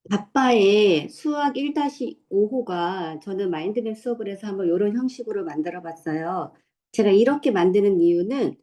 바빠의 수학 1-5호가 저는 마인드맵 수업을 해서 한번 이런 형식으로 만들어 봤어요. 제가 이렇게 만드는 이유는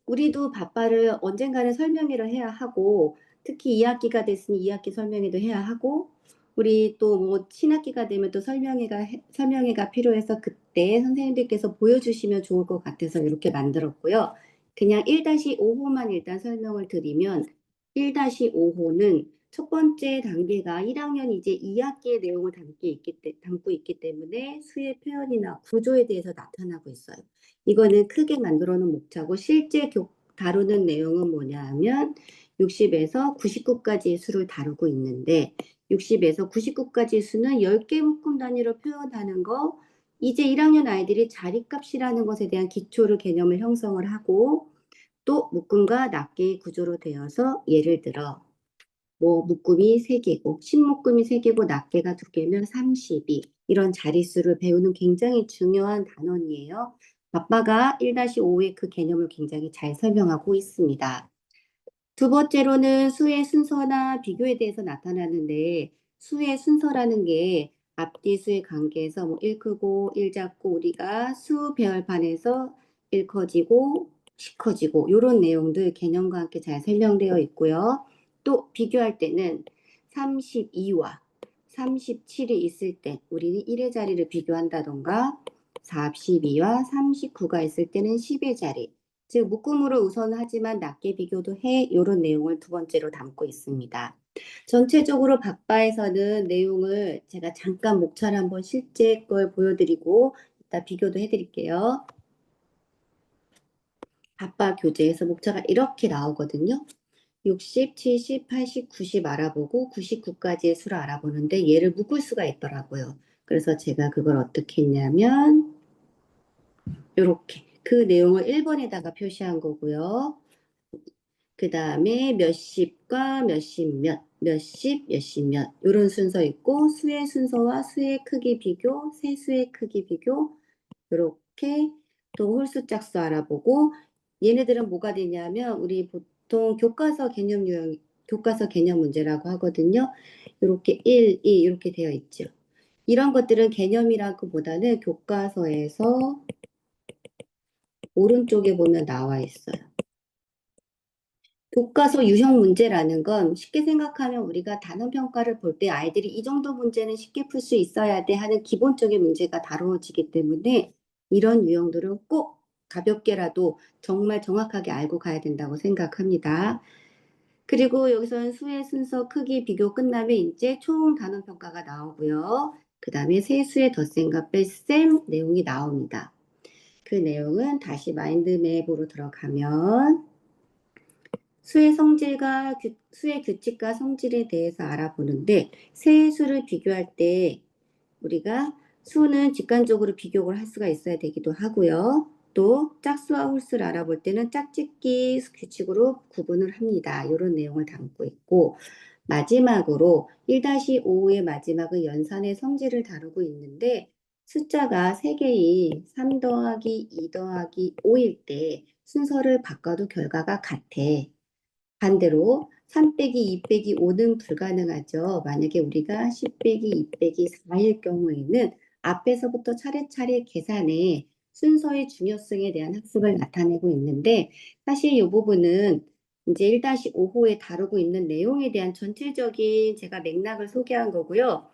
우리도 바빠를 언젠가는 설명회를 해야 하고, 특히 2학기가 됐으니 2학기 설명회도 해야 하고, 우리 또 뭐 신학기가 되면 또 설명회가 필요해서 그때 선생님들께서 보여주시면 좋을 것 같아서 이렇게 만들었고요. 그냥 1-5호만 일단 설명을 드리면, 1-5호는 첫 번째 단계가 1학년 이제 2학기의 내용을 담고 있기 때문에 수의 표현이나 구조에 대해서 나타나고 있어요. 이거는 크게 만들어 놓은 목차고, 실제 다루는 내용은 뭐냐 하면 60에서 99까지의 수를 다루고 있는데, 60에서 99까지의 수는 10개 묶음 단위로 표현하는 거, 이제 1학년 아이들이 자리값이라는 것에 대한 개념을 형성을 하고, 또 묶음과 낱개의 구조로 되어서 예를 들어 뭐 묶음이 3개고 신묶음이 3개고 낱개가 2개면 32, 이런 자릿수를 배우는 굉장히 중요한 단원이에요. 아빠가 1-5의 그 개념을 굉장히 잘 설명하고 있습니다. 두 번째로는 수의 순서나 비교에 대해서 나타나는데, 수의 순서라는 게 앞뒤 수의 관계에서 뭐 1 크고 1 작고, 우리가 수 배열판에서 1 커지고 10 커지고 요런 내용들 개념과 함께 잘 설명되어 있고요. 또 비교할 때는 32와 37이 있을 때 우리는 1의 자리를 비교한다던가, 42와 39가 있을 때는 10의 자리, 즉 묶음으로 우선 하지만 낱개 비교도 해, 이런 내용을 두 번째로 담고 있습니다. 전체적으로 박바에서는 내용을 제가 잠깐 목차를 한번 실제 걸 보여드리고 이따 비교도 해드릴게요. 박바 교재에서 목차가 이렇게 나오거든요. 60, 70, 80, 90 알아보고 99까지의 수를 알아보는데 얘를 묶을 수가 있더라고요. 그래서 제가 그걸 어떻게 했냐면 이렇게 그 내용을 1번에다가 표시한 거고요. 그 다음에 몇십과 몇십 몇, 몇십, 몇십 몇, 이런 순서 있고, 수의 순서와 수의 크기 비교, 세수의 크기 비교, 이렇게 또 홀수 짝수 알아보고, 얘네들은 뭐가 되냐면 우리 보통 교과서 개념 문제라고 하거든요. 이렇게 1, 2 이렇게 되어 있죠. 이런 것들은 개념이라기보다는 교과서에서 오른쪽에 보면 나와 있어요. 교과서 유형 문제라는 건 쉽게 생각하면 우리가 단원 평가를 볼 때 아이들이 이 정도 문제는 쉽게 풀 수 있어야 돼 하는 기본적인 문제가 다루어지기 때문에, 이런 유형들은 꼭 가볍게라도 정말 정확하게 알고 가야 된다고 생각합니다. 그리고 여기서는 수의 순서 크기 비교 끝나면 이제 총 단원 평가가 나오고요. 그 다음에 세수의 덧셈과 뺄셈 내용이 나옵니다. 그 내용은 다시 마인드맵으로 들어가면 수의 규칙과 성질에 대해서 알아보는데, 세 수를 비교할 때 우리가 수는 직관적으로 비교를 할 수가 있어야 되기도 하고요. 또 짝수와 홀수를 알아볼 때는 짝짓기 규칙으로 구분을 합니다. 이런 내용을 담고 있고, 마지막으로 1-5의 마지막은 연산의 성질을 다루고 있는데, 숫자가 3개인 3 더하기 2 더하기 5일 때 순서를 바꿔도 결과가 같아. 반대로 3 빼기 2 빼기 5는 불가능하죠. 만약에 우리가 10 빼기 2 빼기 4일 경우에는 앞에서부터 차례차례 계산해 순서의 중요성에 대한 학습을 나타내고 있는데, 사실 이 부분은 이제 1-5호에 다루고 있는 내용에 대한 전체적인 제가 맥락을 소개한 거고요.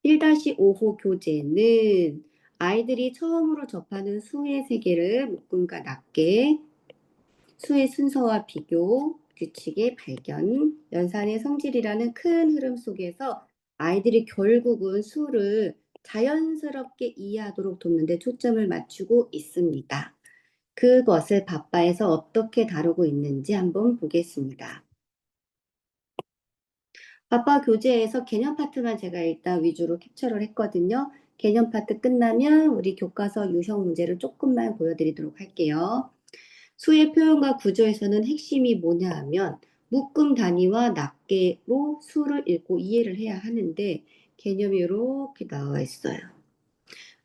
1-5호 교재는 아이들이 처음으로 접하는 수의 세계를 묶음과 낱개, 수의 순서와 비교, 규칙의 발견, 연산의 성질이라는 큰 흐름 속에서 아이들이 결국은 수를 자연스럽게 이해하도록 돕는 데 초점을 맞추고 있습니다. 그것을 바빠에서 어떻게 다루고 있는지 한번 보겠습니다. 바빠 교재에서 개념 파트만 제가 일단 위주로 캡처를 했거든요. 개념 파트 끝나면 우리 교과서 유형 문제를 조금만 보여드리도록 할게요. 수의 표현과 구조에서는 핵심이 뭐냐 하면 묶음 단위와 낱개로 수를 읽고 이해를 해야 하는데, 개념이 이렇게 나와 있어요.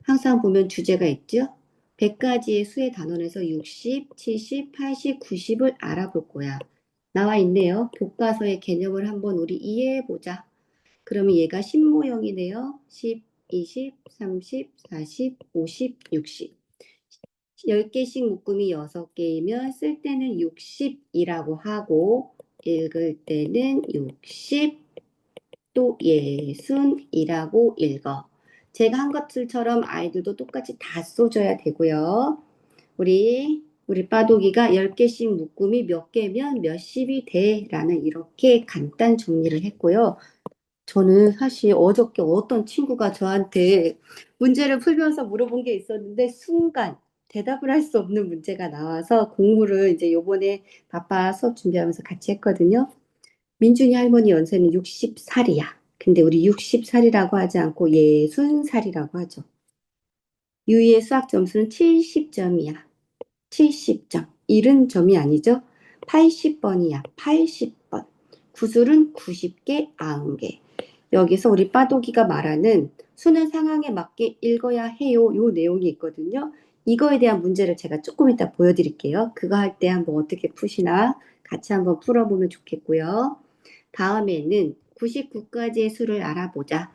항상 보면 주제가 있죠. 100가지의 수의 단원에서 60, 70, 80, 90을 알아볼 거야. 나와 있네요. 교과서의 개념을 한번 우리 이해해 보자. 그러면 얘가 10 모형이네요. 10, 20, 30, 40, 50, 60. 10개씩 묶음이 6개이면 쓸 때는 60이라고 하고 읽을 때는 60, 또 60이라고 읽어. 제가 한 것들처럼 아이들도 똑같이 다 써줘야 되고요. 우리 빠독이가 10개씩 묶음이 몇 개면 몇십이 돼 라는 이렇게 간단 정리를 했고요. 저는 사실 어저께 어떤 친구가 저한테 문제를 풀면서 물어본 게 있었는데 순간 대답을 할 수 없는 문제가 나와서 공부를 이제 요번에 바빠 수업 준비하면서 같이 했거든요. 민준이 할머니 연세는 60살이야. 근데 우리 60살이라고 하지 않고 60살이라고 하죠. 유이의 수학 점수는 70점이야. 70점. 70점이 아니죠. 80번이야. 80번. 구술은 90개, 90개. 여기서 우리 빠독이가 말하는 수능 상황에 맞게 읽어야 해요. 요 내용이 있거든요. 이거에 대한 문제를 제가 조금 이따 보여드릴게요. 그거 할 때 한번 어떻게 푸시나 같이 한번 풀어보면 좋겠고요. 다음에는 99가지의 수를 알아보자.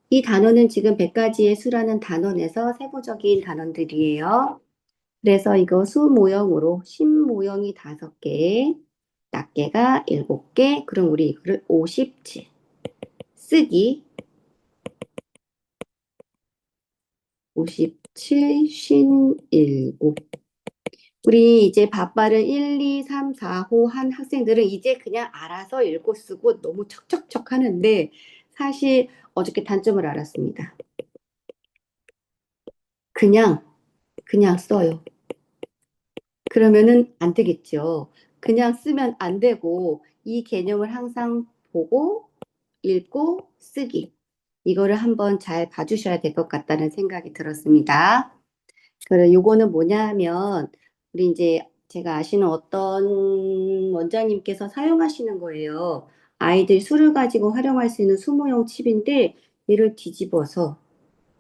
이 단어는 지금 100가지의 수라는 단원에서 세부적인 단원들이에요. 그래서 이거 수 모형으로 신 모형이 5개, 낱개가 7개, 그럼 우리 이거를 57. 쓰기 57, 쉰 7. 우리 이제 밥발을 1, 2, 3, 4, 5 한 학생들은 이제 그냥 알아서 읽고 쓰고 너무 척척척 하는데 사실 어저께 단점을 알았습니다. 그냥 써요. 그러면은 안 되겠죠. 그냥 쓰면 안 되고 이 개념을 항상 보고 읽고 쓰기. 이거를 한번 잘 봐주셔야 될 것 같다는 생각이 들었습니다. 그래, 요거는 뭐냐 하면 우리 이제 제가 아시는 어떤 원장님께서 사용하시는 거예요. 아이들 수를 가지고 활용할 수 있는 수모형 칩인데 얘를 뒤집어서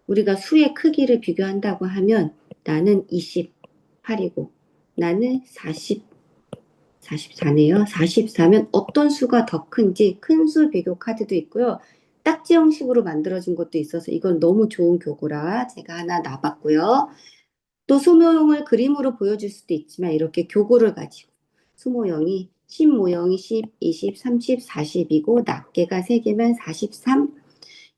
우리가 수의 크기를 비교한다고 하면 나는 28이고 나는 44네요. 44면 어떤 수가 더 큰지 큰 수 비교 카드도 있고요. 딱지 형식으로 만들어진 것도 있어서 이건 너무 좋은 교구라 제가 하나 놔봤고요. 또 수모형을 그림으로 보여줄 수도 있지만 이렇게 교구를 가지고 수모형이 10 모형이 10, 20, 30, 40이고 낱개가 3개면 43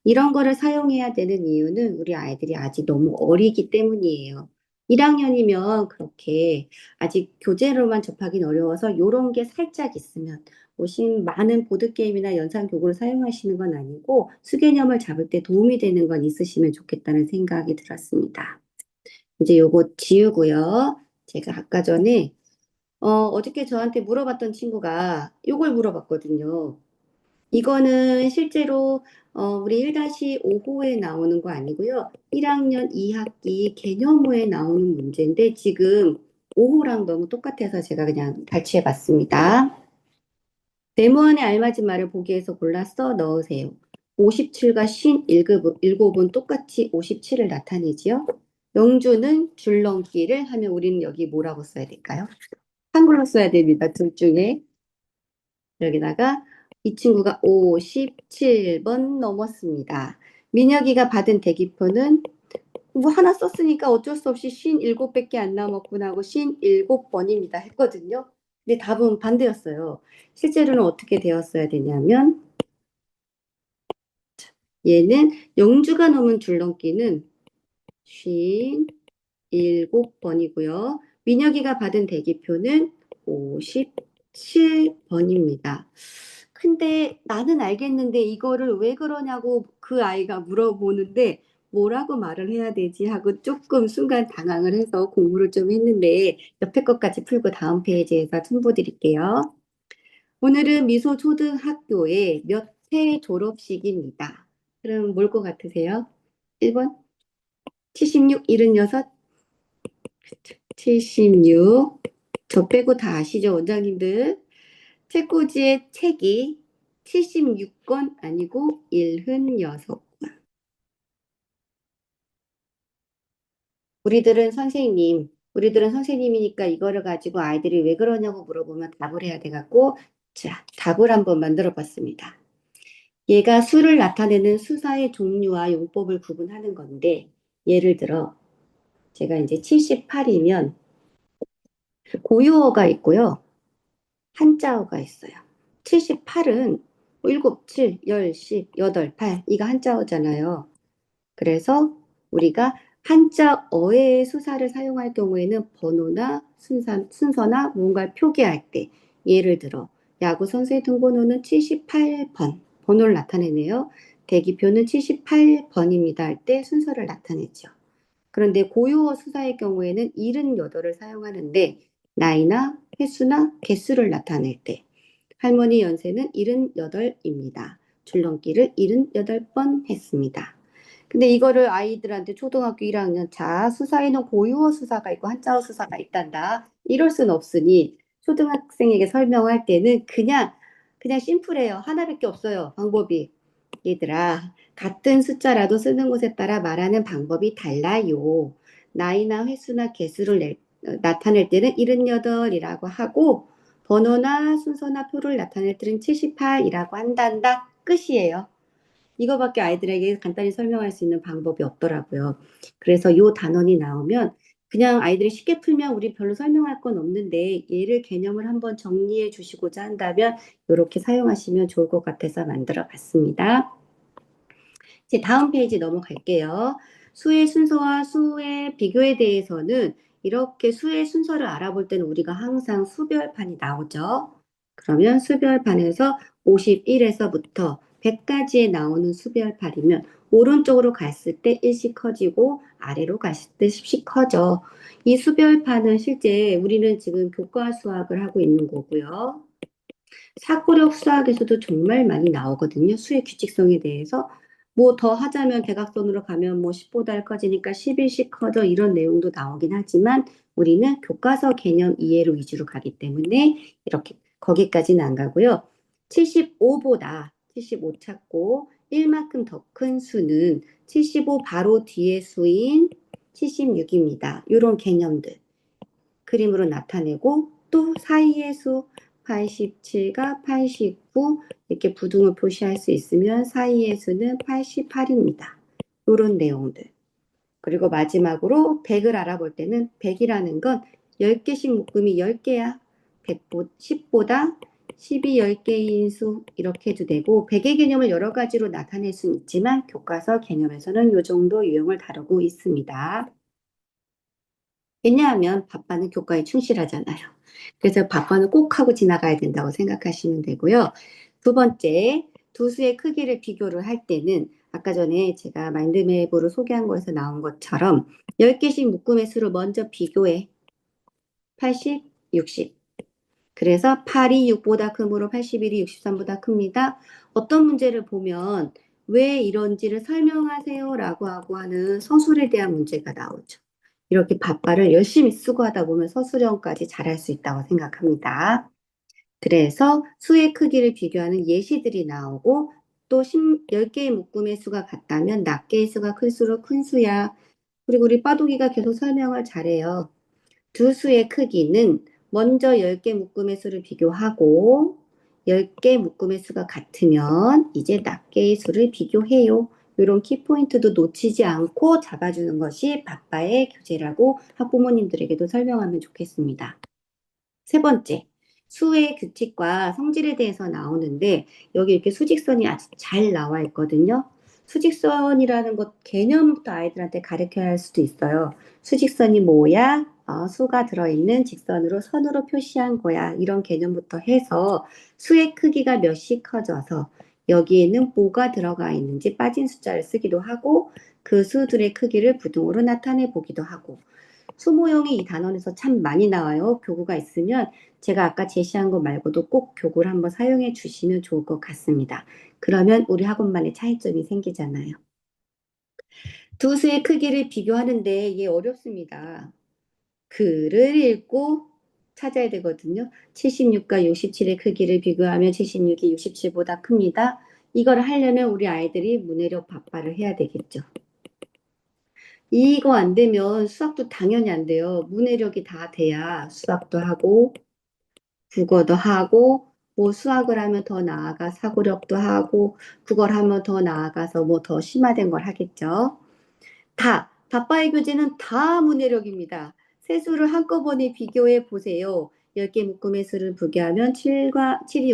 이런 거를 사용해야 되는 이유는 우리 아이들이 아직 너무 어리기 때문이에요. 1학년이면 그렇게 아직 교재로만 접하기는 어려워서 이런 게 살짝 있으면 오신 많은 보드게임이나 연상교구를 사용하시는 건 아니고 수개념을 잡을 때 도움이 되는 건 있으시면 좋겠다는 생각이 들었습니다. 이제 요거 지우고요. 제가 아까 전에 어저께 저한테 물어봤던 친구가 요걸 물어봤거든요. 이거는 실제로 우리 1-5호에 나오는 거 아니고요. 1학년 2학기 개념호에 나오는 문제인데 지금 5호랑 너무 똑같아서 제가 그냥 발췌해 봤습니다. 네모안에 알맞은 말을 보기에서 골라서 넣으세요. 57과 57은 똑같이 57을 나타내지요. 영주는 줄넘기를 하면 우리는 여기 뭐라고 써야 될까요? 한글로 써야 됩니다. 둘 중에. 여기다가 이 친구가 57번 넘었습니다. 민혁이가 받은 대기표는 뭐 하나 썼으니까 어쩔 수 없이 57밖에 안 남았구나 하고 57번입니다 했거든요. 근데 답은 반대였어요. 실제로는 어떻게 되었어야 되냐면 얘는 영주가 넘은 줄넘기는 57번이고요. 민혁이가 받은 대기표는 57번입니다. 근데 나는 알겠는데 이거를 왜 그러냐고 그 아이가 물어보는데 뭐라고 말을 해야 되지 하고 조금 순간 당황을 해서 공부를 좀 했는데 옆에 것까지 풀고 다음 페이지에서 첨부 드릴게요. 오늘은 미소초등학교의 몇 회 졸업식입니다. 그럼 뭘 것 같으세요? 1번 76, 76, 76. 저 빼고 다 아시죠, 원장님들? 책꽂이의 책이 76권 아니고 76권. 우리들은 선생님이니까 이거를 가지고 아이들이 왜 그러냐고 물어보면 답을 해야 돼갖고, 자, 답을 한번 만들어 봤습니다. 얘가 수를 나타내는 수사의 종류와 용법을 구분하는 건데, 예를 들어, 제가 이제 78이면 고유어가 있고요. 한자어가 있어요. 78은 7, 7, 10, 10, 8, 8. 이가 한자어잖아요. 그래서 우리가 한자어의 수사를 사용할 경우에는 번호나 순서나 뭔가를 표기할 때, 예를 들어 야구 선수의 등번호는 78번 번호를 나타내네요. 대기표는 78번입니다 할 때 순서를 나타내죠. 그런데 고유어 수사의 경우에는 78을 사용하는데 나이나 횟수나 개수를 나타낼 때 할머니 연세는 78입니다. 줄넘기를 78번 했습니다. 근데 이거를 아이들한테 초등학교 1학년 자 수사에는 고유어 수사가 있고 한자어 수사가 있단다. 이럴 순 없으니 초등학생에게 설명할 때는 그냥 심플해요. 하나밖에 없어요. 방법이. 얘들아, 같은 숫자라도 쓰는 곳에 따라 말하는 방법이 달라요. 나이나 횟수나 개수를 나타낼 때는 78이라고 하고 번호나 순서나 표를 나타낼 때는 78이라고 한단다. 끝이에요. 이거밖에 아이들에게 간단히 설명할 수 있는 방법이 없더라고요. 그래서 요 단원이 나오면 그냥 아이들이 쉽게 풀면 우리 별로 설명할 건 없는데 얘를 개념을 한번 정리해 주시고자 한다면 이렇게 사용하시면 좋을 것 같아서 만들어 봤습니다. 이제 다음 페이지 넘어갈게요. 수의 순서와 수의 비교에 대해서는 이렇게 수의 순서를 알아볼 때는 우리가 항상 수별판이 나오죠. 그러면 수별판에서 51에서부터 100까지에 나오는 수별판이면 오른쪽으로 갔을 때 1씩 커지고 아래로 갔을 때 10씩 커져. 이 수별판은 실제 우리는 지금 교과 수학을 하고 있는 거고요. 사고력 수학에서도 정말 많이 나오거든요. 수의 규칙성에 대해서. 뭐 더 하자면 대각선으로 가면 뭐 10보다 커지니까 11씩 커져 이런 내용도 나오긴 하지만 우리는 교과서 개념 이해로 위주로 가기 때문에 이렇게 거기까지는 안 가고요. 75보다 75 찾고 1만큼 더 큰 수는 75 바로 뒤의 수인 76입니다. 이런 개념들. 그림으로 나타내고 또 사이의 수 87과 89 이렇게 부등호 표시할 수 있으면 사이의 수는 88입니다. 이런 내용들. 그리고 마지막으로 100을 알아볼 때는 100이라는 건 10개씩 묶음이 10개야. 10보다 10이 10개인 수 이렇게 해도 되고 100의 개념을 여러 가지로 나타낼 수는 있지만 교과서 개념에서는 이 정도 유형을 다루고 있습니다. 왜냐하면 밥반은 교과에 충실하잖아요. 그래서 밥반은 꼭 하고 지나가야 된다고 생각하시면 되고요. 두 번째, 두 수의 크기를 비교를 할 때는 아까 전에 제가 마인드맵으로 소개한 거에서 나온 것처럼 10개씩 묶음의 수를 먼저 비교해. 80, 60. 그래서 8이 6보다 크므로 81이 63보다 큽니다. 어떤 문제를 보면 왜 이런지를 설명하세요 라고 하고 하는 서술에 대한 문제가 나오죠. 이렇게 밥발을 열심히 쓰고 하다 보면 서술형까지 잘할 수 있다고 생각합니다. 그래서 수의 크기를 비교하는 예시들이 나오고 또 10개의 묶음의 수가 같다면 낱개의 수가 클수록 큰 수야. 그리고 우리 빠독이가 계속 설명을 잘해요. 두 수의 크기는 먼저 10개 묶음의 수를 비교하고 10개 묶음의 수가 같으면 이제 낱개의 수를 비교해요. 이런 키포인트도 놓치지 않고 잡아주는 것이 바빠의 교재라고 학부모님들에게도 설명하면 좋겠습니다. 세 번째, 수의 규칙과 성질에 대해서 나오는데 여기 이렇게 수직선이 아주 잘 나와 있거든요. 수직선이라는 것 개념부터 아이들한테 가르쳐야 할 수도 있어요. 수직선이 뭐야? 수가 들어있는 직선으로 선으로 표시한 거야. 이런 개념부터 해서 수의 크기가 몇씩 커져서 여기에는 뭐가 들어가 있는지 빠진 숫자를 쓰기도 하고 그 수들의 크기를 부등호로 나타내 보기도 하고 수모형이 이 단원에서 참 많이 나와요. 교구가 있으면 제가 아까 제시한 거 말고도 꼭 교구를 한번 사용해 주시면 좋을 것 같습니다. 그러면 우리 학원만의 차이점이 생기잖아요. 두 수의 크기를 비교하는데 이게 어렵습니다. 글을 읽고 찾아야 되거든요. 76과 67의 크기를 비교하면 76이 67보다 큽니다. 이걸 하려면 우리 아이들이 문해력 밥발을 해야 되겠죠. 이거 안 되면 수학도 당연히 안 돼요. 문해력이 다 돼야 수학도 하고 국어도 하고 뭐 수학을 하면 더 나아가 사고력도 하고 국어를 하면 더 나아가서 뭐 더 심화된 걸 하겠죠. 바빠의 교재는 다 문해력입니다. 세수를 한꺼번에 비교해 보세요. 10개 묶음의 수를 부교하면 7이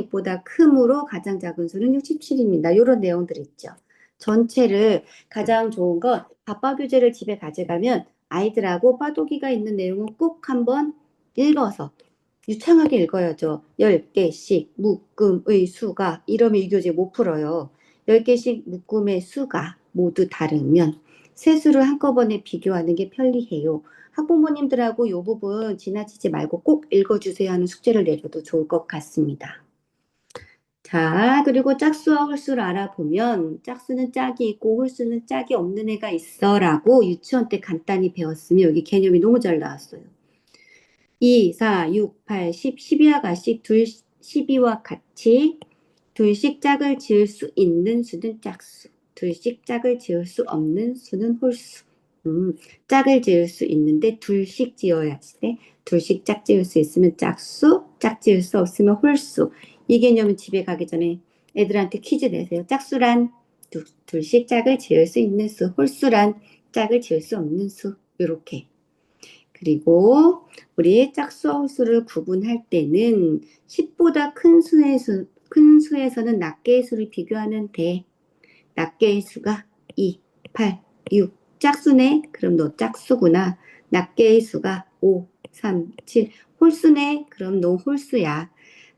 6보다 크므로 가장 작은 수는 67입니다. 이런 내용들 있죠. 전체를 가장 좋은 건 바빠 교재를 집에 가져가면 아이들하고 빠독이가 있는 내용은 꼭 한번 읽어서 유창하게 읽어야죠. 10개씩 묶음의 수가 이러면 이 교재 못 풀어요. 10개씩 묶음의 수가 모두 다르면 세수를 한꺼번에 비교하는 게 편리해요. 학부모님들하고 이 부분 지나치지 말고 꼭 읽어주세요 하는 숙제를 내려도 좋을 것 같습니다. 자, 그리고 짝수와 홀수를 알아보면 짝수는 짝이 있고 홀수는 짝이 없는 애가 있어 라고 유치원 때 간단히 배웠으면 여기 개념이 너무 잘 나왔어요. 2, 4, 6, 8, 10, 12와 가씩 12와 같이 둘씩 짝을 지을 수 있는 수는 짝수, 둘씩 짝을 지을 수 없는 수는 홀수. 짝을 지을 수 있는데 둘씩 지어야지 돼. 둘씩 짝 지을 수 있으면 짝수, 짝 지을 수 없으면 홀수. 이 개념은 집에 가기 전에 애들한테 퀴즈 내세요. 짝수란 둘씩 짝을 지을 수 있는 수, 홀수란 짝을 지을 수 없는 수. 이렇게. 그리고 우리 짝수와 홀수를 구분할 때는 10보다 큰 수에서는 낱개의 수를 비교하면 돼. 낱개의 수가 2, 8, 6. 짝수네? 그럼 너 짝수구나. 낱개의 수가 5, 3, 7. 홀수네? 그럼 너 홀수야.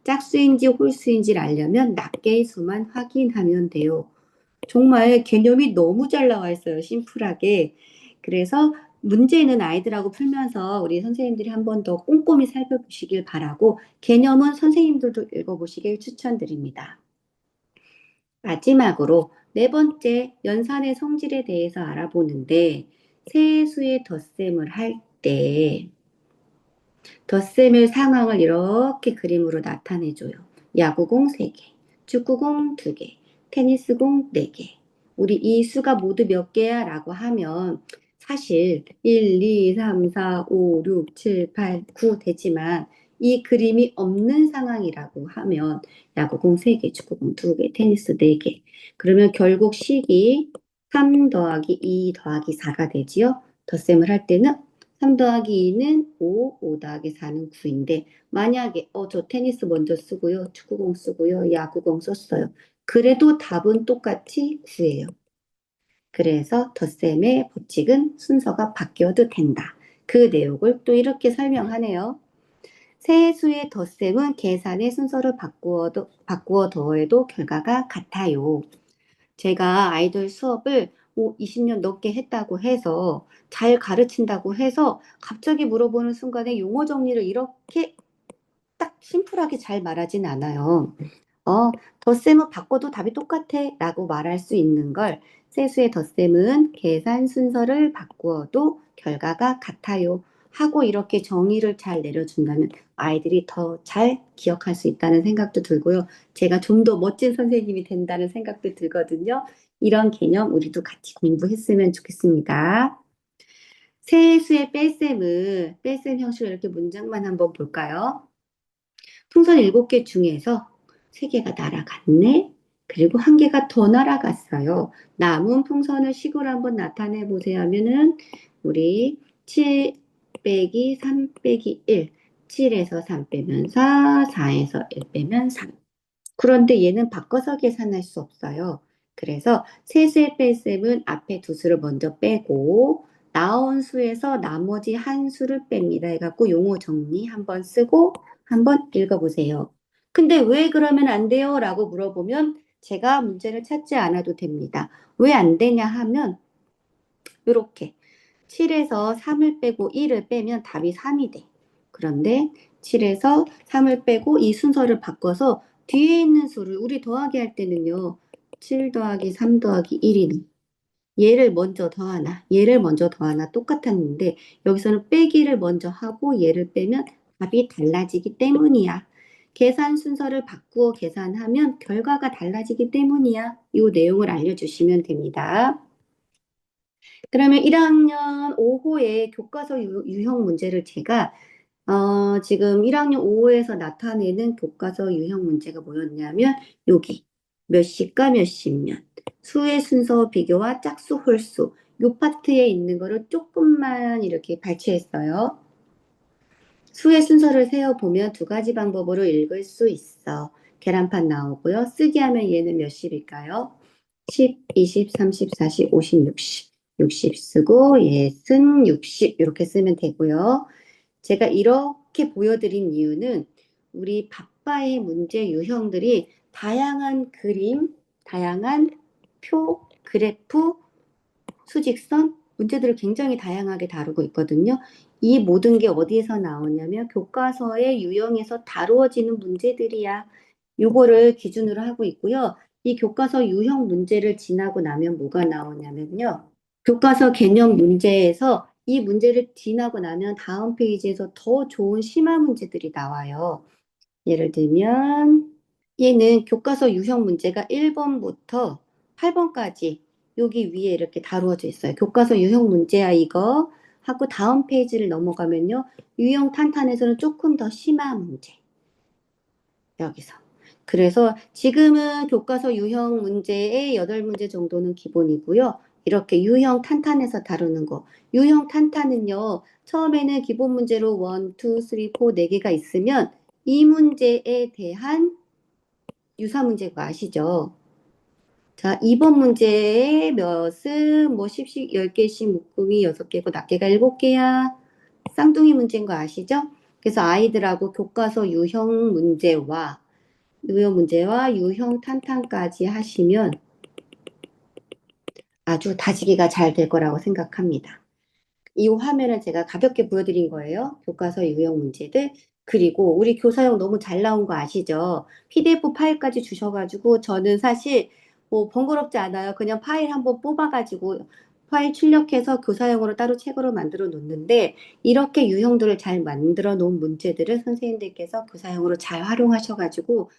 짝수인지 홀수인지를 알려면 낱개의 수만 확인하면 돼요. 정말 개념이 너무 잘 나와 있어요. 심플하게. 그래서 문제는 아이들하고 풀면서 우리 선생님들이 한 번 더 꼼꼼히 살펴보시길 바라고 개념은 선생님들도 읽어보시길 추천드립니다. 마지막으로 네 번째 연산의 성질에 대해서 알아보는데 세수의 덧셈을 할 때 덧셈의 상황을 이렇게 그림으로 나타내줘요. 야구공 3개, 축구공 2개, 테니스공 4개. 우리 이 수가 모두 몇 개야? 라고 하면 사실 1, 2, 3, 4, 5, 6, 7, 8, 9 되지만 이 그림이 없는 상황이라고 하면 야구공 3개, 축구공 2개, 테니스 4개. 그러면 결국 식이 3 더하기 2 더하기 4가 되지요. 덧셈을 할 때는 3 더하기 2는 5, 5 더하기 4는 9인데 만약에 저 테니스 먼저 쓰고요. 축구공 쓰고요. 야구공 썼어요. 그래도 답은 똑같이 9예요. 그래서 덧셈의 법칙은 순서가 바뀌어도 된다. 그 내용을 또 이렇게 설명하네요. 세수의 덧셈은 계산의 순서를 바꾸어 더해도 결과가 같아요. 제가 아이들 수업을 20년 넘게 했다고 해서 잘 가르친다고 해서 갑자기 물어보는 순간에 용어 정리를 이렇게 딱 심플하게 잘 말하진 않아요. 덧셈은 바꿔도 답이 똑같아 라고 말할 수 있는 걸 세수의 덧셈은 계산 순서를 바꾸어도 결과가 같아요 하고 이렇게 정의를 잘 내려준다면 아이들이 더 잘 기억할 수 있다는 생각도 들고요. 제가 좀 더 멋진 선생님이 된다는 생각도 들거든요. 이런 개념 우리도 같이 공부했으면 좋겠습니다. 세수의 뺄셈 형식을 이렇게 문장만 한번 볼까요? 풍선 7개 중에서 3개가 날아갔네. 그리고 1개가 더 날아갔어요. 남은 풍선을 식으로 한번 나타내 보세요 하면은 우리 7 빼기 3 빼기 1, 7에서 3 빼면 4, 4에서 1 빼면 3. 그런데 얘는 바꿔서 계산할 수 없어요. 그래서 세수의 뺄셈은 앞에 두 수를 먼저 빼고 나온 수에서 나머지 한 수를 뺍니다. 해갖고 용어 정리 한번 쓰고 한번 읽어보세요. 근데 왜 그러면 안 돼요? 라고 물어보면 제가 문제를 찾지 않아도 됩니다. 왜 안 되냐 하면 이렇게 7에서 3을 빼고 1을 빼면 답이 3이 돼. 그런데 7에서 3을 빼고 이 순서를 바꿔서 뒤에 있는 수를 우리 더하기 할 때는요. 7 더하기 3 더하기 1이네. 얘를 먼저 더하나 얘를 먼저 더하나 똑같았는데 여기서는 빼기를 먼저 하고 얘를 빼면 답이 달라지기 때문이야. 계산 순서를 바꾸어 계산하면 결과가 달라지기 때문이야. 이 내용을 알려주시면 됩니다. 그러면 1학년 5호의 교과서 유형 문제를 제가 지금 1학년 5호에서 나타내는 교과서 유형 문제가 뭐였냐면 여기 몇 시과 몇 십년 수의 순서 비교와 짝수 홀수 요 파트에 있는 거를 조금만 이렇게 발췌했어요. 수의 순서를 세어보면 두 가지 방법으로 읽을 수 있어. 계란판 나오고요. 쓰기 하면 얘는 몇십일까요? 10, 20, 30, 40, 50, 60. 60 쓰고 예순 60 이렇게 쓰면 되고요. 제가 이렇게 보여드린 이유는 우리 pappa의 문제 유형들이 다양한 그림, 다양한 표, 그래프, 수직선, 문제들을 굉장히 다양하게 다루고 있거든요. 이 모든 게 어디에서 나오냐면 교과서의 유형에서 다루어지는 문제들이야. 요거를 기준으로 하고 있고요. 이 교과서 유형 문제를 지나고 나면 뭐가 나오냐면요. 교과서 개념 문제에서 이 문제를 지나고 나면 다음 페이지에서 더 좋은 심화 문제들이 나와요. 예를 들면 얘는 교과서 유형 문제가 1번부터 8번까지 여기 위에 이렇게 다루어져 있어요. 교과서 유형 문제야 이거 하고 다음 페이지를 넘어가면요. 유형 탄탄에서는 조금 더 심한 문제. 여기서. 그래서 지금은 교과서 유형 문제의 8문제 정도는 기본이고요. 이렇게 유형 탄탄에서 다루는 거. 유형 탄탄은요. 처음에는 기본 문제로 1, 2, 3, 4, 4개가 있으면 이 문제에 대한 유사 문제인 거 아시죠? 자, 2번 문제의 몇은 뭐 10씩 10개씩 묶음이 6개고 낱개가 7개야. 쌍둥이 문제인 거 아시죠? 그래서 아이들하고 교과서 유형 문제와 유형 탄탄까지 하시면 아주 다지기가 잘 될 거라고 생각합니다. 이 화면을 제가 가볍게 보여드린 거예요. 교과서 유형 문제들. 그리고 우리 교사용 너무 잘 나온 거 아시죠? PDF 파일까지 주셔가지고 저는 사실 뭐 번거롭지 않아요. 그냥 파일 한번 뽑아가지고 파일 출력해서 교사용으로 따로 책으로 만들어 놓는데 이렇게 유형들을 잘 만들어 놓은 문제들을 선생님들께서 교사용으로 잘 활용하셔가지고